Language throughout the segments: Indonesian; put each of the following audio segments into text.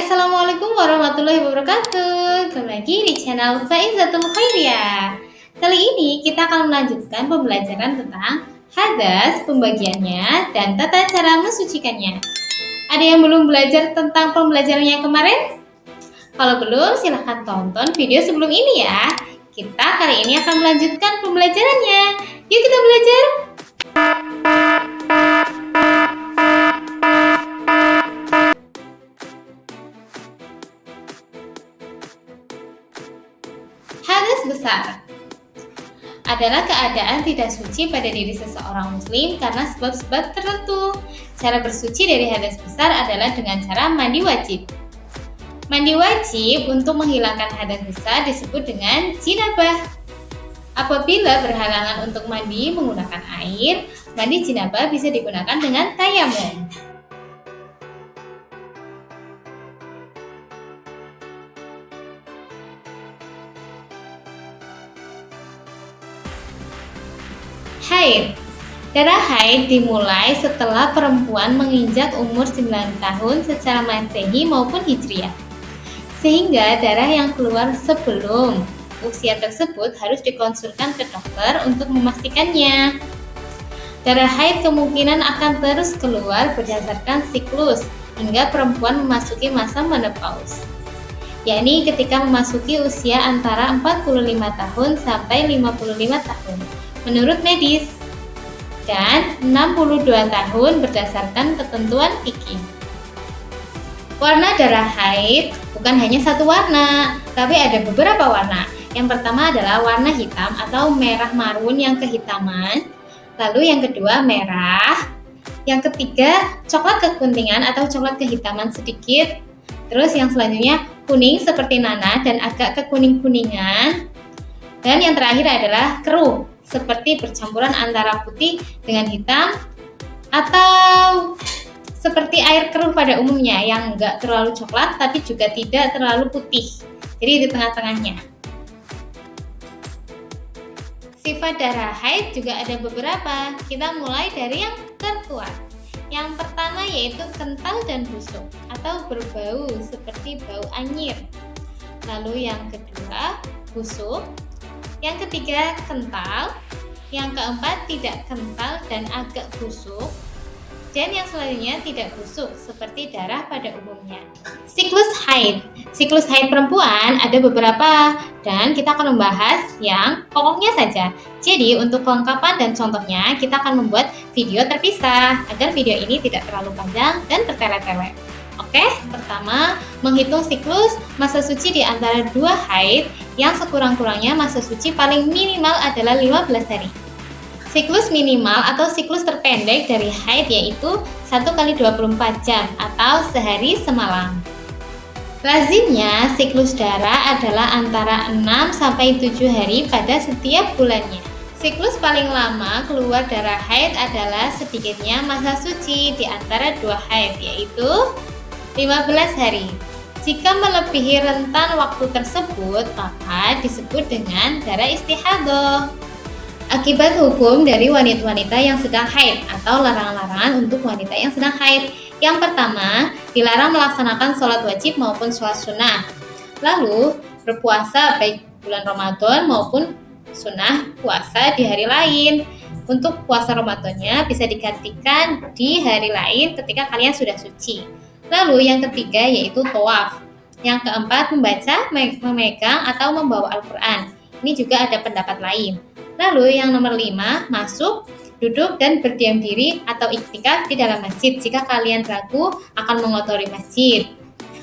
Assalamualaikum warahmatullahi wabarakatuh. Kembali lagi di channel Faizatul Khairiyah. Kali ini kita akan melanjutkan pembelajaran tentang hadas, pembagiannya, dan tata cara mensucikannya. Ada yang belum belajar tentang pembelajarannya kemarin? Kalau belum, silahkan tonton video sebelum ini ya. Kita kali ini akan melanjutkan pembelajarannya. Yuk kita belajar! Hadas besar adalah keadaan tidak suci pada diri seseorang muslim karena sebab-sebab tertentu. Cara bersuci dari hadas besar adalah dengan cara mandi wajib. Mandi wajib untuk menghilangkan hadas besar disebut dengan jinabah. Apabila berhalangan untuk mandi menggunakan air, mandi jinabah bisa digunakan dengan tayamum. Haid. Darah haid dimulai setelah perempuan menginjak umur 9 tahun secara Masehi maupun Hijriah. Sehingga darah yang keluar sebelum usia tersebut harus dikonsulkan ke dokter untuk memastikannya. Darah haid kemungkinan akan terus keluar berdasarkan siklus hingga perempuan memasuki masa menopause, yakni ketika memasuki usia antara 45 tahun sampai 55 tahun menurut medis, dan 62 tahun berdasarkan ketentuan fikih. Warna darah haid bukan hanya satu warna, tapi ada beberapa warna. Yang pertama adalah warna hitam atau merah marun yang kehitaman, lalu yang kedua merah, yang ketiga coklat kekuntingan atau coklat kehitaman sedikit, terus yang selanjutnya kuning seperti nanah dan agak kekuning-kuningan, dan yang terakhir adalah keruh seperti percampuran antara putih dengan hitam atau seperti air keruh pada umumnya yang enggak terlalu coklat tapi juga tidak terlalu putih, jadi di tengah-tengahnya. Sifat darah haid juga ada beberapa. Kita mulai dari yang terkuat. Yang pertama yaitu kental dan busuk atau berbau seperti bau anyir. Lalu yang kedua busuk. Yang ketiga kental, yang keempat tidak kental dan agak busuk, dan yang selanjutnya tidak busuk seperti darah pada umumnya. Siklus haid. Siklus haid perempuan ada beberapa dan kita akan membahas yang pokoknya saja. Jadi untuk kelengkapan dan contohnya kita akan membuat video terpisah agar video ini tidak terlalu panjang dan bertele-tele. Oke, pertama menghitung siklus masa suci di antara dua haid yang sekurang-kurangnya masa suci paling minimal adalah 15 hari. Siklus minimal atau siklus terpendek dari haid yaitu 1 kali 24 jam atau sehari semalam. Lazimnya siklus darah adalah antara 6 sampai 7 hari pada setiap bulannya. Siklus paling lama keluar darah haid adalah sedikitnya masa suci di antara dua haid yaitu 15 hari. Jika melebihi rentan waktu tersebut, maka disebut dengan darah istihadah. Akibat hukum dari wanita-wanita yang sedang haid atau larangan-larangan untuk wanita yang sedang haid. Yang pertama, dilarang melaksanakan sholat wajib maupun sholat sunnah. Lalu, berpuasa baik bulan Ramadan maupun sunnah puasa di hari lain. Untuk puasa Ramadannya bisa digantikan di hari lain ketika kalian sudah suci. Lalu yang ketiga yaitu tawaf. Yang keempat membaca, memegang atau membawa Al-Quran. Ini juga ada pendapat lain. Lalu yang nomor 5 masuk, duduk dan berdiam diri atau iktikaf di dalam masjid jika kalian ragu akan mengotori masjid.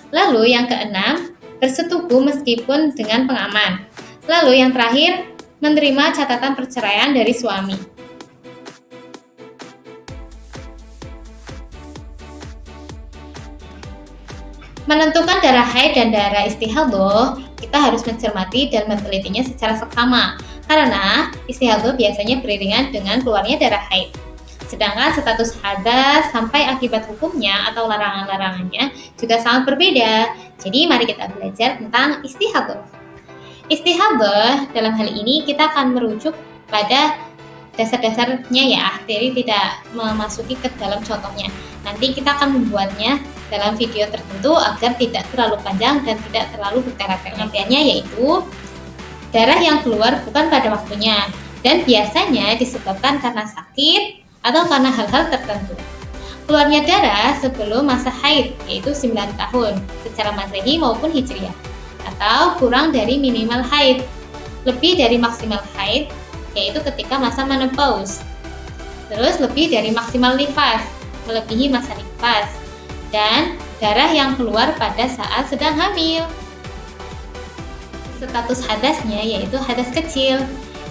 Lalu yang keenam bersetubuh meskipun dengan pengaman. Lalu yang terakhir menerima catatan perceraian dari suami. Menentukan darah haid dan darah istihadah, kita harus mencermati dan menelitinya secara seksama. Karena istihadah biasanya beriringan dengan keluarnya darah haid. Sedangkan status hadas sampai akibat hukumnya atau larangan-larangannya juga sangat berbeda. Jadi mari kita belajar tentang istihadah. Istihadah dalam hal ini kita akan merujuk pada dasar-dasarnya ya, jadi tidak memasuki ke dalam contohnya. Nanti kita akan membuatnya dalam video tertentu agar tidak terlalu panjang dan tidak terlalu bertele-tele. Pengertiannya yaitu darah yang keluar bukan pada waktunya dan biasanya disebabkan karena sakit atau karena hal-hal tertentu. Keluarnya darah sebelum masa haid yaitu 9 tahun secara Masehi maupun Hijriah, atau kurang dari minimal haid, lebih dari maksimal haid yaitu ketika masa menopause. Terus lebih dari maksimal nifas, melebihi masa nifas, dan darah yang keluar pada saat sedang hamil. Status hadasnya yaitu hadas kecil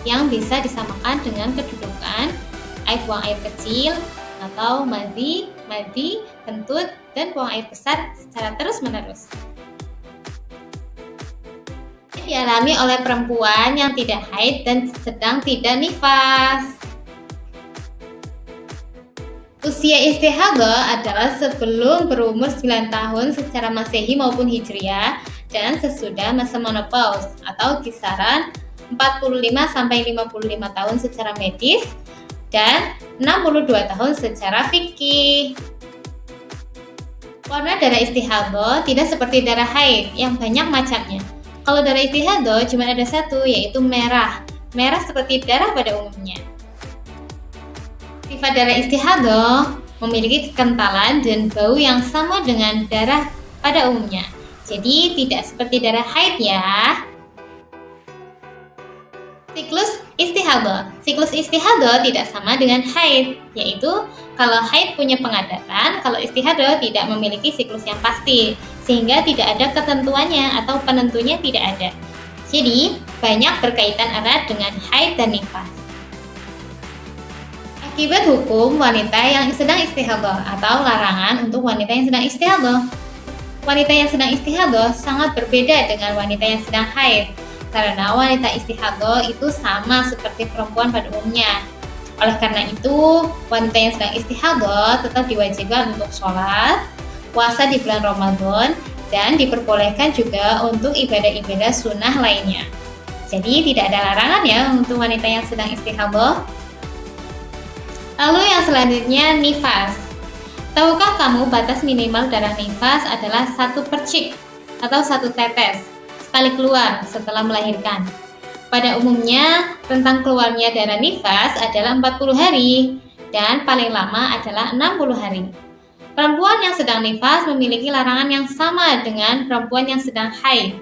yang bisa disamakan dengan kedudukan buang air kecil atau madi, kentut, dan buang air besar secara terus-menerus. Dialami oleh perempuan yang tidak haid dan sedang tidak nifas. Usia istihadah adalah sebelum berumur 9 tahun secara Masehi maupun Hijriah dan sesudah masa menopause atau kisaran 45-55 tahun secara medis dan 62 tahun secara fikih. Warna darah istihadah tidak seperti darah haid yang banyak macamnya. Kalau darah istihadah cuma ada satu, yaitu merah. Merah seperti darah pada umumnya. Sifat darah istihadah memiliki kekentalan dan bau yang sama dengan darah pada umumnya. Jadi tidak seperti darah haid ya. Siklus istihadah. Siklus istihadah tidak sama dengan haid, yaitu kalau haid punya pengadatan, kalau istihadah tidak memiliki siklus yang pasti, sehingga tidak ada ketentuannya atau penentunya tidak ada. Jadi banyak berkaitan erat dengan haid dan nifas. Akibat hukum wanita yang sedang istihadah atau larangan untuk wanita yang sedang istihadah. Wanita yang sedang istihadah sangat berbeda dengan wanita yang sedang haid, karena wanita istihadah itu sama seperti perempuan pada umumnya. Oleh karena itu, wanita yang sedang istihadah tetap diwajibkan untuk sholat, puasa di bulan Ramadan, dan diperbolehkan juga untuk ibadah-ibadah sunnah lainnya. Jadi tidak ada larangan ya untuk wanita yang sedang istihadah. Lalu yang selanjutnya nifas. Tahukah kamu batas minimal darah nifas adalah 1 percik atau 1 tetes sekali keluar setelah melahirkan. Pada umumnya, rentang keluarnya darah nifas adalah 40 hari dan paling lama adalah 60 hari. Perempuan yang sedang nifas memiliki larangan yang sama dengan perempuan yang sedang haid.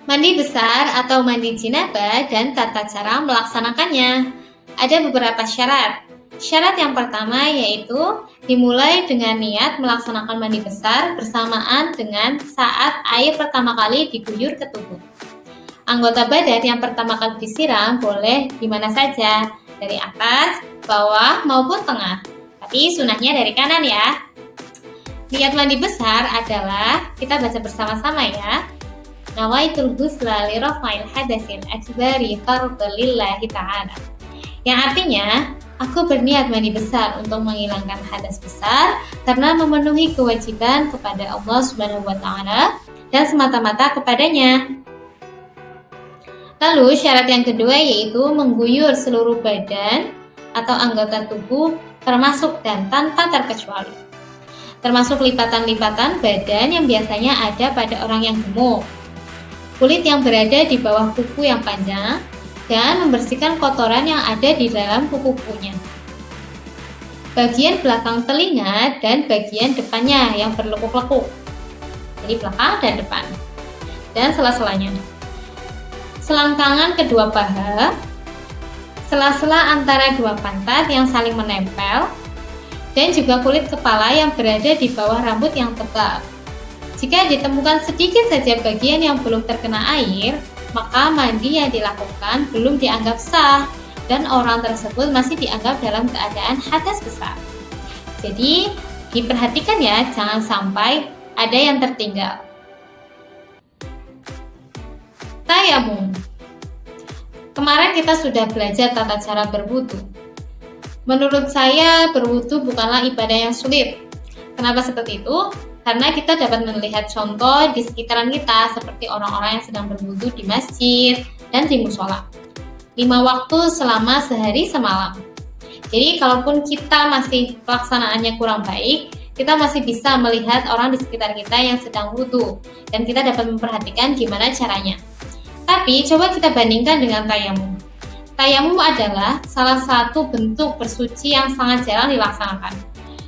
Mandi besar atau mandi jinabah dan tata cara melaksanakannya. Ada beberapa syarat. Syarat yang pertama yaitu dimulai dengan niat melaksanakan mandi besar bersamaan dengan saat air pertama kali diguyur ke tubuh. Anggota badan yang pertama kali disiram boleh di mana saja, dari atas, bawah, maupun tengah. Tapi sunahnya dari kanan ya. Niat mandi besar adalah, kita baca bersama-sama ya. Nawaitul ghusla li rafa'il hadatsil akbari fardhu lillahi ta'ala. Yang artinya, aku berniat mandi besar untuk menghilangkan hadas besar karena memenuhi kewajiban kepada Allah Subhanahu wa taala dan semata-mata kepadanya. Lalu syarat yang kedua yaitu mengguyur seluruh badan atau anggota tubuh termasuk dan tanpa terkecuali. Termasuk lipatan-lipatan badan yang biasanya ada pada orang yang gemuk, kulit yang berada di bawah kuku yang panjang, dan membersihkan kotoran yang ada di dalam kuku-kukunya. Bagian belakang telinga dan bagian depannya yang berlekuk-lekuk. Jadi belakang dan depan. Dan sela-selanya. Selangkangan kedua paha, sela-sela antara dua pantat yang saling menempel, dan juga kulit kepala yang berada di bawah rambut yang tebal. Jika ditemukan sedikit saja bagian yang belum terkena air, maka mandi yang dilakukan belum dianggap sah dan orang tersebut masih dianggap dalam keadaan hadas besar. Jadi diperhatikan ya, jangan sampai ada yang tertinggal. Tayamum. Kemarin kita sudah belajar tata cara berwudu. Menurut saya berwudu bukanlah ibadah yang sulit. Kenapa seperti itu? Karena kita dapat melihat contoh di sekitaran kita seperti orang-orang yang sedang berwudu di masjid dan di musola 5 waktu selama sehari semalam. Jadi kalaupun kita masih pelaksanaannya kurang baik, kita masih bisa melihat orang di sekitar kita yang sedang wudhu, dan kita dapat memperhatikan gimana caranya. Tapi coba kita bandingkan dengan tayamum. Tayamum adalah salah satu bentuk bersuci yang sangat jarang dilaksanakan,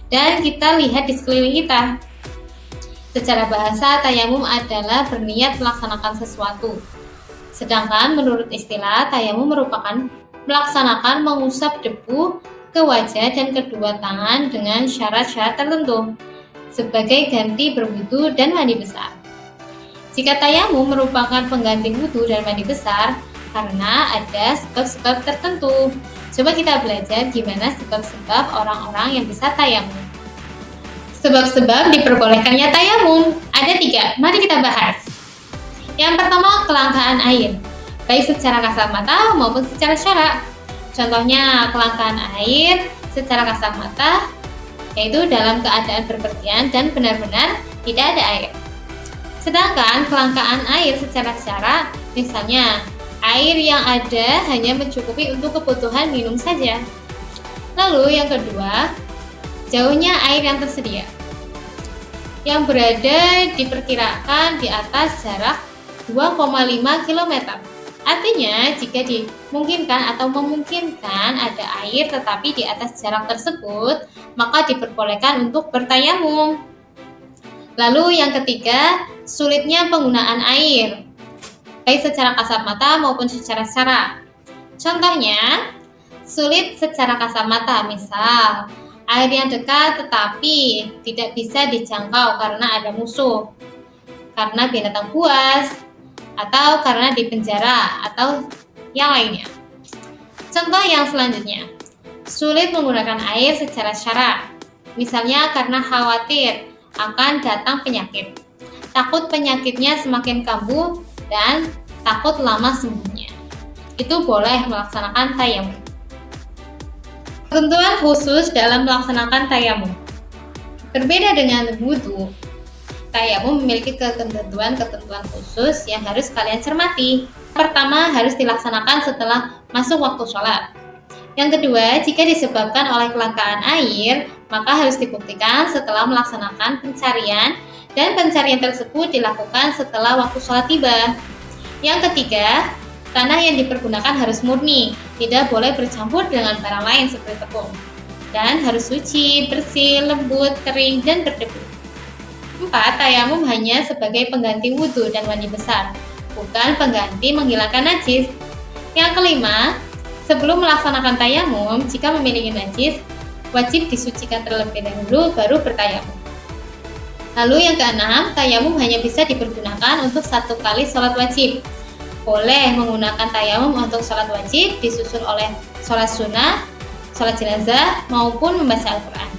dan kita lihat di sekeliling kita. Secara bahasa, tayamum adalah berniat melaksanakan sesuatu. Sedangkan menurut istilah, tayamum merupakan melaksanakan mengusap debu ke wajah dan kedua tangan dengan syarat-syarat tertentu sebagai ganti berwudu dan mandi besar. Jika tayamum merupakan pengganti wudu dan mandi besar karena ada sebab-sebab tertentu. Coba kita belajar gimana sebab-sebab orang-orang yang bisa tayamum. Sebab-sebab diperbolehkannya tayamum ada 3, mari kita bahas. Yang pertama, kelangkaan air, baik secara kasat mata maupun secara syarak. Contohnya, kelangkaan air secara kasat mata, yaitu dalam keadaan berpergian dan benar-benar tidak ada air. Sedangkan kelangkaan air secara syarak, misalnya, air yang ada hanya mencukupi untuk kebutuhan minum saja. Lalu yang kedua, jauhnya air yang tersedia, yang berada diperkirakan di atas jarak 2,5 km. Artinya, jika dimungkinkan atau memungkinkan ada air tetapi di atas jarak tersebut, maka diperbolehkan untuk bertayamum. Lalu yang ketiga, sulitnya penggunaan air, baik secara kasat mata maupun secara syarak. Contohnya, sulit secara kasat mata, misal air yang dekat tetapi tidak bisa dijangkau karena ada musuh, karena binatang buas, atau karena di penjara, atau yang lainnya. Contoh yang selanjutnya, sulit menggunakan air secara syarak, misalnya karena khawatir akan datang penyakit, takut penyakitnya semakin kambuh, dan takut lama sembuhnya. Itu boleh melaksanakan tayamum. Ketentuan khusus dalam melaksanakan tayamum. Berbeda dengan wudhu, tayamum memiliki ketentuan-ketentuan khusus yang harus kalian cermati. Pertama, harus dilaksanakan setelah masuk waktu sholat. Yang kedua, jika disebabkan oleh kelangkaan air, maka harus dibuktikan setelah melaksanakan pencarian, dan pencarian tersebut dilakukan setelah waktu sholat tiba. Yang ketiga, tanah yang dipergunakan harus murni, tidak boleh bercampur dengan barang lain seperti tepung, dan harus suci, bersih, lembut, kering, dan berdebu. 4. Tayamum hanya sebagai pengganti wudhu dan mandi besar, bukan pengganti menghilangkan najis. Yang kelima, sebelum melaksanakan tayamum, jika memiliki najis, wajib disucikan terlebih dahulu baru bertayamum. Lalu yang keenam, tayamum hanya bisa dipergunakan untuk 1 kali sholat wajib. Boleh menggunakan tayamum untuk sholat wajib disusul oleh sholat sunnah, sholat jenazah, maupun membaca Al-Quran.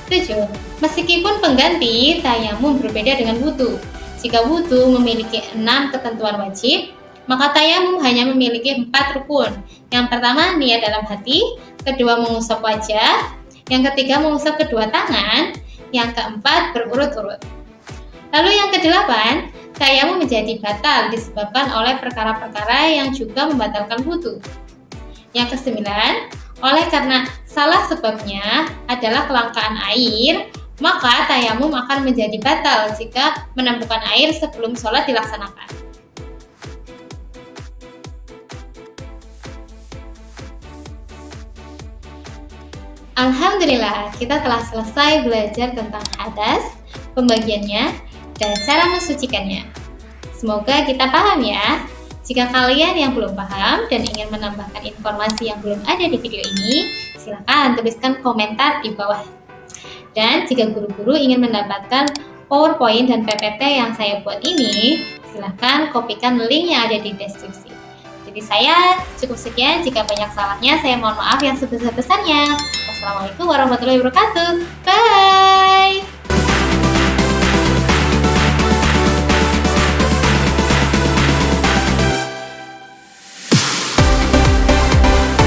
7. Meskipun pengganti, tayamum berbeda dengan wudhu. Jika wudhu memiliki 6 ketentuan wajib, maka tayamum hanya memiliki 4 rukun. Yang pertama, niat dalam hati. Kedua, mengusap wajah. Yang ketiga, mengusap kedua tangan. Yang keempat, berurut-urut. Lalu yang kedelapan, tayamum menjadi batal disebabkan oleh perkara-perkara yang juga membatalkan wudhu. Yang kesembilan, oleh karena salah sebabnya adalah kelangkaan air, maka tayamum akan menjadi batal jika menemukan air sebelum sholat dilaksanakan. Alhamdulillah, kita telah selesai belajar tentang hadas, pembagiannya, dan cara mensucikannya. Semoga kita paham ya. Jika kalian yang belum paham dan ingin menambahkan informasi yang belum ada di video ini, silakan tuliskan komentar di bawah. Dan jika guru-guru ingin mendapatkan PowerPoint dan PPT yang saya buat ini, silakan kopikan link yang ada di deskripsi. Jadi saya cukup sekian, jika banyak salahnya saya mohon maaf yang sebesar-besarnya. Wassalamualaikum warahmatullahi wabarakatuh. Bye!